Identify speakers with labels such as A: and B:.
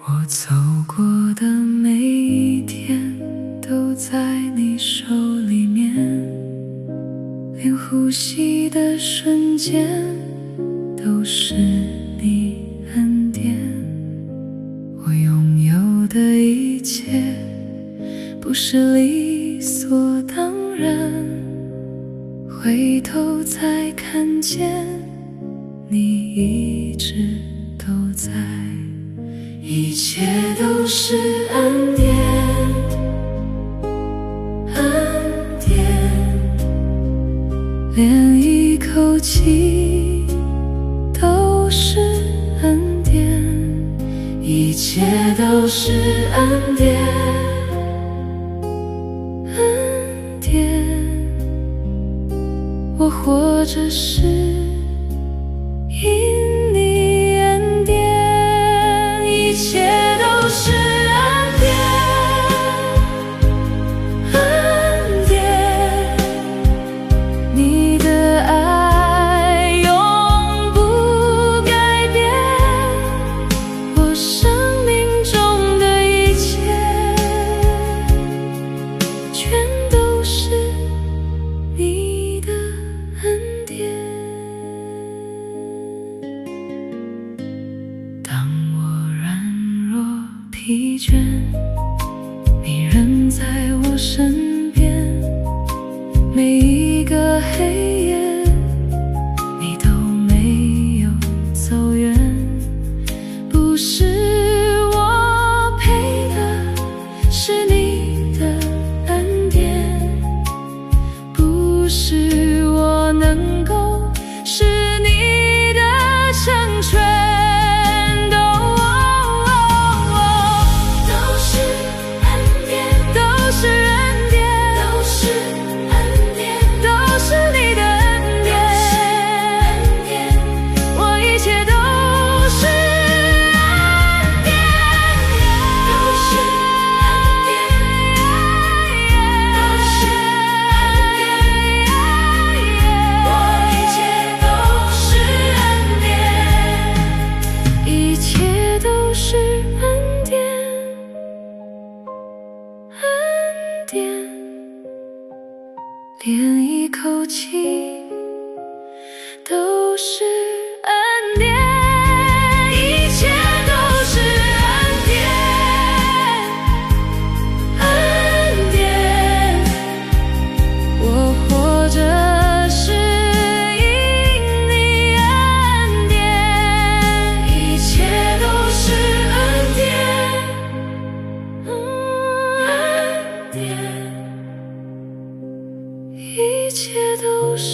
A: 我走过的每一天都在你手里面，连呼吸的瞬间都是你恩典。我拥有的一切不是理所当然，回头才看见你一直都在。一切都是恩典，恩典，连一口气都是恩典。一切都是恩典，恩典，我活着是因你恩典。一切都是恩典，恩典，你的爱永不改变。我生命中的一切全都是你的恩典。当我软弱疲倦，你仍在我身边，每一个黑夜你都没有走远。不是我配的，是你的恩典，不是我能够，是你的成全。连一口气都是恩典，一切都是恩典，恩典，我活着是因你恩典。一切都是恩典，恩典，一切都是